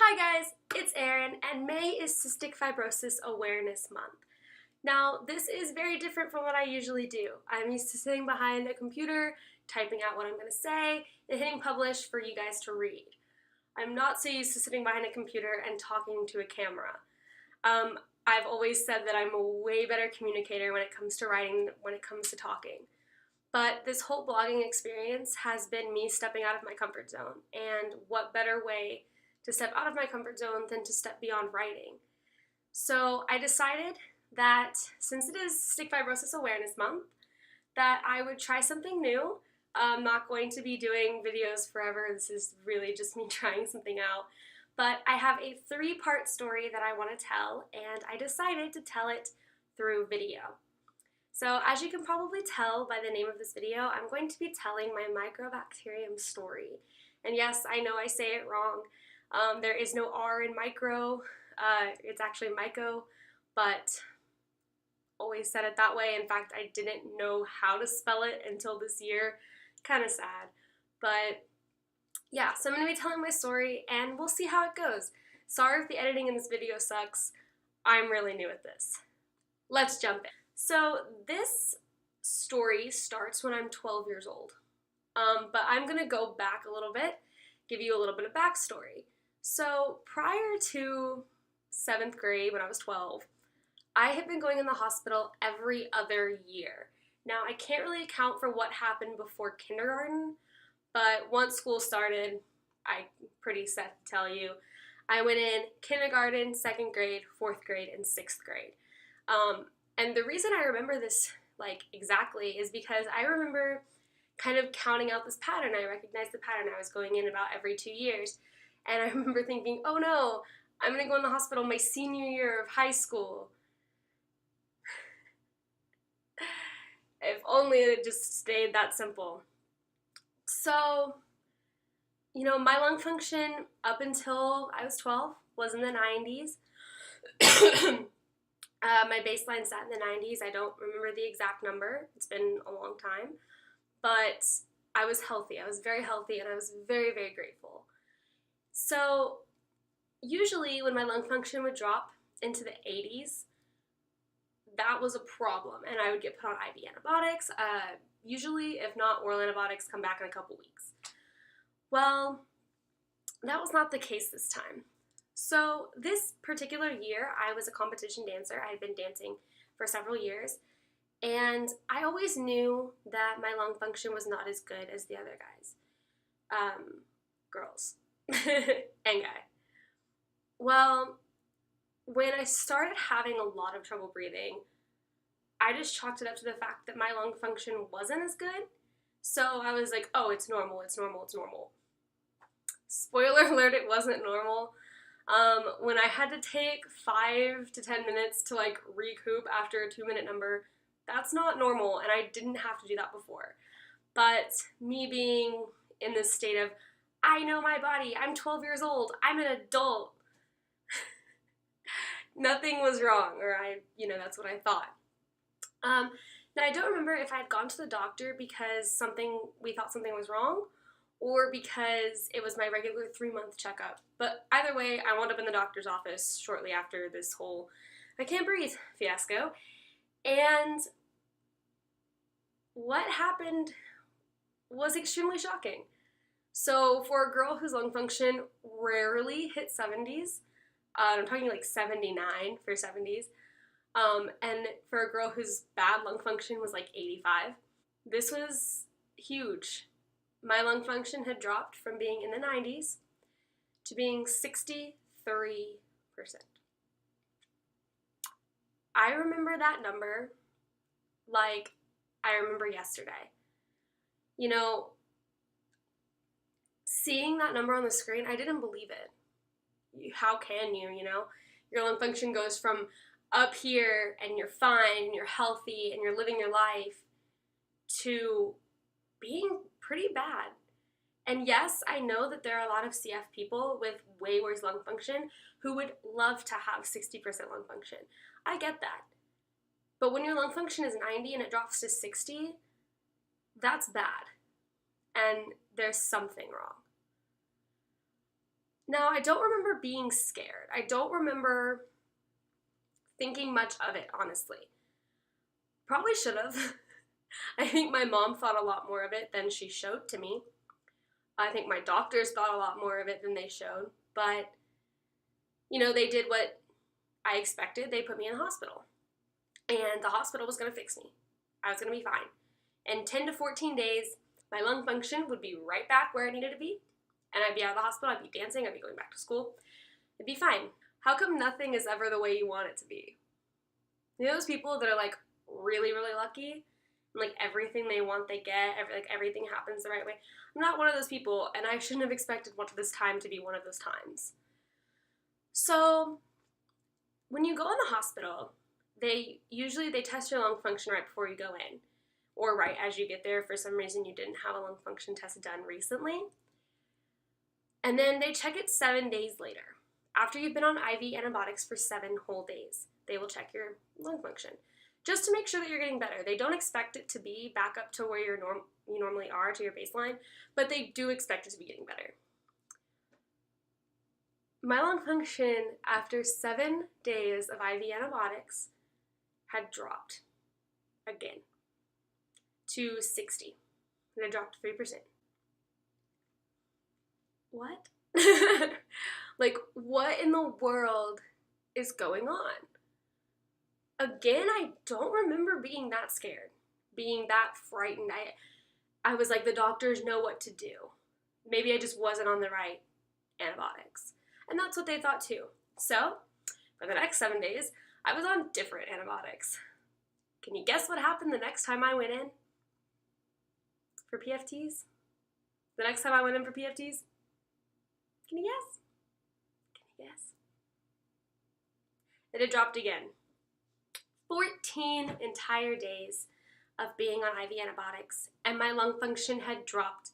Hi guys, it's Erin, and May is Cystic Fibrosis Awareness Month. Now, this is very different from what I usually do. I'm used to sitting behind a computer, typing out what I'm going to say, and hitting publish for you guys to read. I'm not so used to sitting behind a computer and talking to a camera. I've always said that I'm a way better communicator when it comes to writing than when it comes to talking. But this whole blogging experience has been me stepping out of my comfort zone, and what better way to step out of my comfort zone than to step beyond writing. So I decided that since it is Cystic Fibrosis Awareness Month, that I would try something new. I'm not going to be doing videos forever. This is really just me trying something out. But I have a 3-part story that I want to tell, and I decided to tell it through video. So as you can probably tell by the name of this video, I'm going to be telling my Mycobacterium story. And yes, I know I say it wrong. There is no R in micro, it's actually myco, but always said it that way. In fact, I didn't know how to spell it until this year. Kind of sad. But yeah, so I'm going to be telling my story and we'll see how it goes. Sorry if the editing in this video sucks. I'm really new at this. Let's jump in. So this story starts when I'm 12 years old. But I'm going to go back a little bit, give you a little bit of backstory. So prior to 7th grade, when I was 12, I had been going in the hospital every other year. Now, I can't really account for what happened before kindergarten, but once school started, I'm pretty set to tell you, I went in kindergarten, 2nd grade, 4th grade, and 6th grade. And the reason I remember this exactly is because I remember kind of counting out this pattern. I recognized the pattern. I was going in about every 2 years. And I remember thinking, oh no, I'm going to go in the hospital my senior year of high school. If only it just stayed that simple. So, my lung function up until I was 12 was in the 90s. My baseline sat in the 90s. I don't remember the exact number. It's been a long time. But I was healthy. I was very healthy, and I was very, very grateful. So usually when my lung function would drop into the 80s, that was a problem, and I would get put on IV antibiotics. Usually, if not, oral antibiotics come back in a couple weeks. Well, that was not the case this time. So this particular year, I was a competition dancer. I had been dancing for several years, and I always knew that my lung function was not as good as the other guys. Girls. and guy. Well, when I started having a lot of trouble breathing, I just chalked it up to the fact that my lung function wasn't as good. So I was like, oh, it's normal, it's normal, it's normal. Spoiler alert, it wasn't normal. When I had to take 5 to 10 minutes to recoup after a 2-minute number, that's not normal, and I didn't have to do that before. But me being in this state of, I know my body, I'm 12 years old, I'm an adult. Nothing was wrong, or that's what I thought. Now I don't remember if I had gone to the doctor because we thought something was wrong, or because it was my regular 3-month checkup. But either way, I wound up in the doctor's office shortly after this whole I can't breathe fiasco. And what happened was extremely shocking. So for a girl whose lung function rarely hit 70s, I'm talking 79 for 70s, and for a girl whose bad lung function was 85, this was huge. My lung function had dropped from being in the 90s to being 63%. I remember that number like I remember yesterday. Seeing that number on the screen, I didn't believe it. How can you, Your lung function goes from up here and you're fine and you're healthy and you're living your life to being pretty bad. And yes, I know that there are a lot of CF people with way worse lung function who would love to have 60% lung function. I get that. But when your lung function is 90 and it drops to 60, that's bad. And there's something wrong. Now, I don't remember being scared. I don't remember thinking much of it, honestly. Probably should have. I think my mom thought a lot more of it than she showed to me. I think my doctors thought a lot more of it than they showed. But, they did what I expected. They put me in the hospital. And the hospital was going to fix me. I was going to be fine. In 10 to 14 days, my lung function would be right back where it needed to be. And I'd be out of the hospital. I'd be dancing. I'd be going back to school. It'd be fine. How come nothing is ever the way you want it to be? Those people that are like really, really lucky, and like everything they want they get, everything happens the right way. I'm not one of those people, and I shouldn't have expected this time to be one of those times. So when you go in the hospital, they test your lung function right before you go in, or right as you get there. For some reason you didn't have a lung function test done recently. And then they check it 7 days later. After you've been on IV antibiotics for 7 whole days, they will check your lung function, just to make sure that you're getting better. They don't expect it to be back up to where you normally are, to your baseline, but they do expect it to be getting better. My lung function after 7 days of IV antibiotics had dropped again to 60. It had dropped 3%. What? Like, what in the world is going on? Again, I don't remember being that scared, being that frightened. I was like, the doctors know what to do. Maybe I just wasn't on the right antibiotics. And that's what they thought too. So, for the next 7 days, I was on different antibiotics. Can you guess what happened the next time I went in for PFTs? The next time I went in for PFTs? Can you guess? Yes. It had dropped again. 14 entire days of being on IV antibiotics, and my lung function had dropped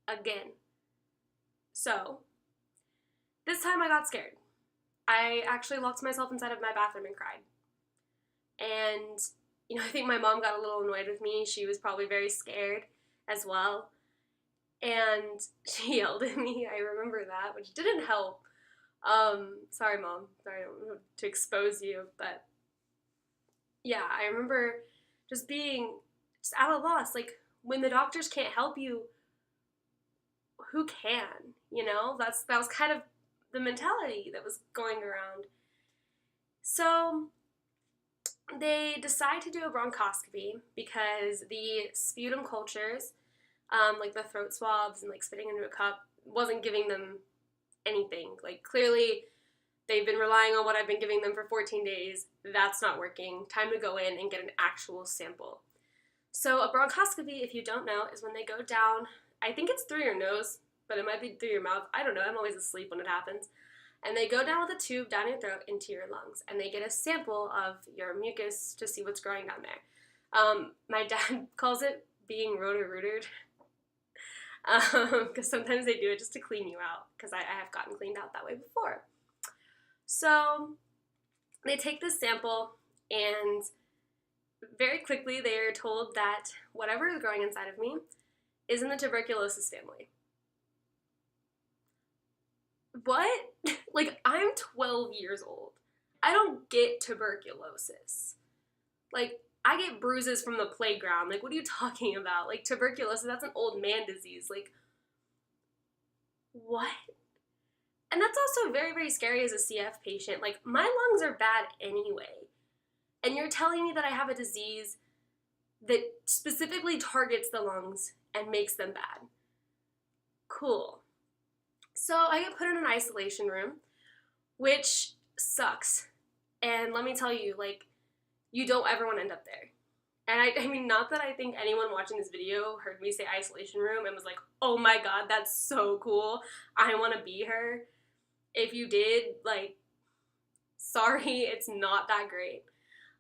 again. So, this time I got scared. I actually locked myself inside of my bathroom and cried. And, I think my mom got a little annoyed with me. She was probably very scared as well. And she yelled at me. I remember that, which didn't help. Sorry, Mom. Sorry, I don't know to expose you, but yeah, I remember just being at a loss. Like, when the doctors can't help you, who can? That was kind of the mentality that was going around. So they decide to do a bronchoscopy because the sputum cultures, like the throat swabs and like spitting into a cup, wasn't giving them anything. Like, clearly they've been relying on what I've been giving them for 14 days. That's not working. Time to go in and get an actual sample. So a bronchoscopy, if you don't know, is when they go down, I think it's through your nose, but it might be through your mouth. I don't know. I'm always asleep when it happens. And they go down with a tube down your throat into your lungs, and they get a sample of your mucus to see what's growing down there. My dad calls it being roto-rootered. Because sometimes they do it just to clean you out, because I have gotten cleaned out that way before. So they take this sample, and very quickly they are told that whatever is growing inside of me is in the tuberculosis family. What? Like, I'm 12 years old. I don't get tuberculosis. Like, I get bruises from the playground. Like, what are you talking about? Like, tuberculosis, that's an old man disease. Like, what? And that's also very, very scary as a CF patient. Like, my lungs are bad anyway. And you're telling me that I have a disease that specifically targets the lungs and makes them bad. Cool. So I get put in an isolation room, which sucks. And let me tell you, like, you don't ever want to end up there. And I mean, not that I think anyone watching this video heard me say isolation room and was like, oh my god, that's so cool. I want to be her. If you did, like, sorry, it's not that great.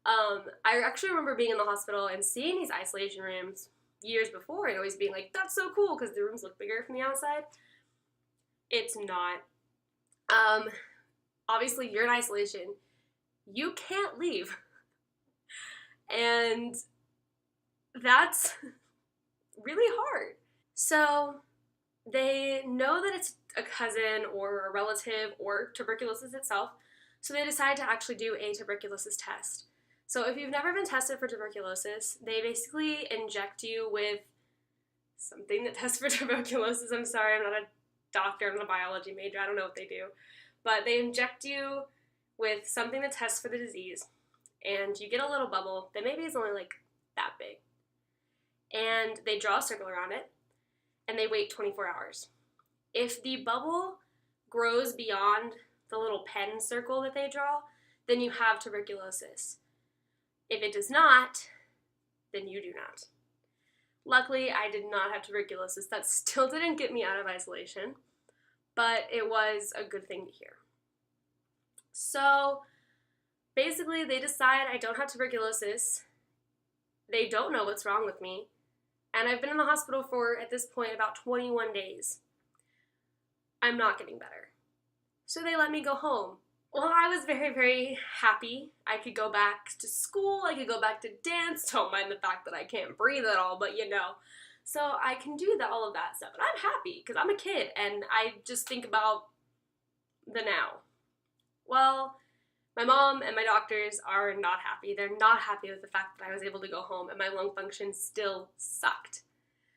I actually remember being in the hospital and seeing these isolation rooms years before and always being like, that's so cool because the rooms look bigger from the outside. It's not. Obviously, you're in isolation. You can't leave. And that's really hard. So they know that it's a cousin or a relative or tuberculosis itself. So they decided to actually do a tuberculosis test. So if you've never been tested for tuberculosis, they basically inject you with something that tests for tuberculosis. I'm sorry, I'm not a doctor, I'm not a biology major, I don't know what they do. But they inject you with something that tests for the disease, and you get a little bubble that maybe is only like that big. And they draw a circle around it, and they wait 24 hours. If the bubble grows beyond the little pen circle that they draw, then you have tuberculosis. If it does not, then you do not. Luckily, I did not have tuberculosis. That still didn't get me out of isolation, but it was a good thing to hear. So basically, they decide I don't have tuberculosis. They don't know what's wrong with me. And I've been in the hospital for, at this point, about 21 days. I'm not getting better. So they let me go home. Well, I was very, very happy. I could go back to school, I could go back to dance, don't mind the fact that I can't breathe at all, but you know. So I can do all of that stuff, and I'm happy, because I'm a kid, and I just think about the now. Well, my mom and my doctors are not happy. They're not happy with the fact that I was able to go home, and my lung function still sucked.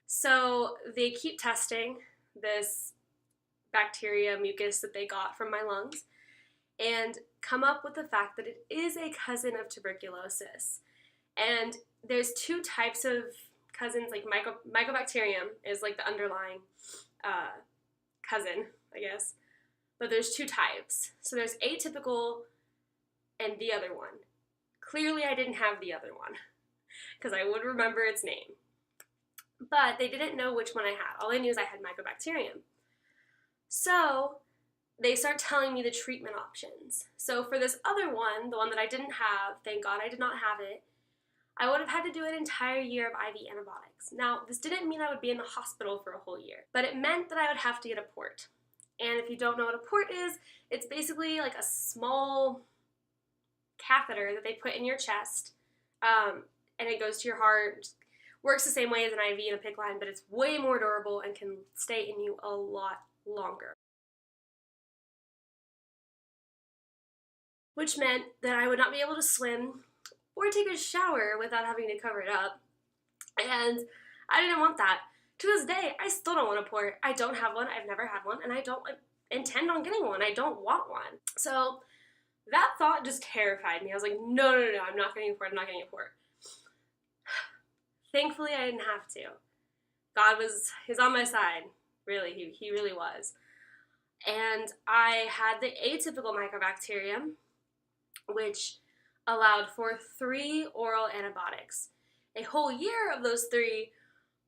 So they keep testing this bacteria mucus that they got from my lungs, and come up with the fact that it is a cousin of tuberculosis. And there's two types of cousins, like Mycobacterium is like the underlying cousin, I guess. But there's two types. So there's atypical and the other one. Clearly I didn't have the other one, because I would remember its name. But they didn't know which one I had. All they knew is I had Mycobacterium. So they start telling me the treatment options. So for this other one, the one that I didn't have, thank God I did not have it, I would have had to do an entire year of IV antibiotics. Now, this didn't mean I would be in the hospital for a whole year, but it meant that I would have to get a port. And if you don't know what a port is, it's basically like a small catheter that they put in your chest, and it goes to your heart. Works the same way as an IV and a PICC line, but it's way more durable and can stay in you a lot longer. Which meant that I would not be able to swim or take a shower without having to cover it up. And I didn't want that. To this day, I still don't want a port. I don't have one, I've never had one, and I don't intend on getting one. I don't want one. So that thought just terrified me. I was like, no, I'm not getting a port, I'm not getting a port. Thankfully, I didn't have to. God was on my side. Really, he really was. And I had the atypical Mycobacterium, which allowed for 3 oral antibiotics. A whole year of those 3,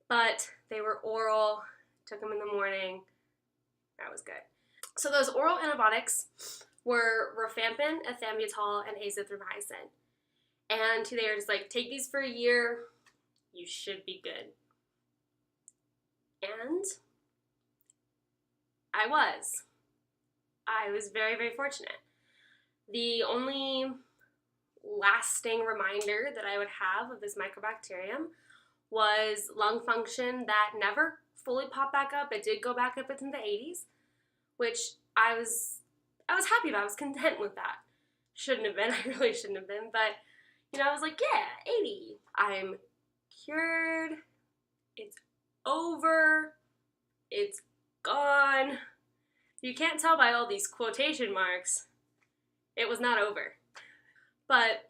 but they were oral, took them in the morning. That was good. So those oral antibiotics were rifampin, ethambutol, and azithromycin. And they were just like, take these for a year, you should be good. And I was very, very fortunate. The only lasting reminder that I would have of this Mycobacterium was lung function that never fully popped back up. It did go back up into the 80s, which I was happy about. I was content with that. Shouldn't have been. I really shouldn't have been. But, you know, I was like, yeah, 80. I'm cured. It's over. It's gone. You can't tell by all these quotation marks. It was not over. But,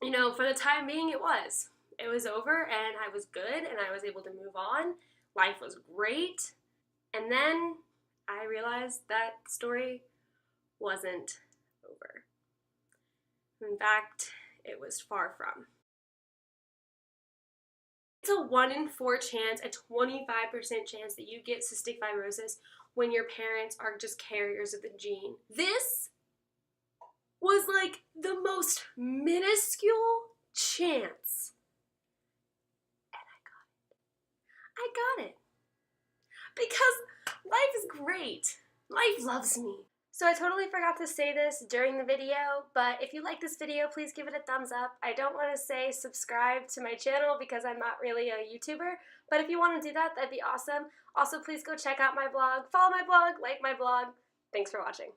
you know, for the time being, it was. It was over, and I was good, and I was able to move on. Life was great. And then I realized that story wasn't over. In fact, it was far from. It's a 1 in 4 chance, a 25% chance that you get cystic fibrosis when your parents are just carriers of the gene. This was like the most minuscule chance. And I got it. Because life is great. Life loves me. So So I totally forgot to say this during the video, but if you like this video, please give it a thumbs up. I don't want to say subscribe to my channel because I'm not really a YouTuber, but if you want to do that, that'd be awesome. Also, please go check out my blog, follow my blog, like my blog. Thanks for watching.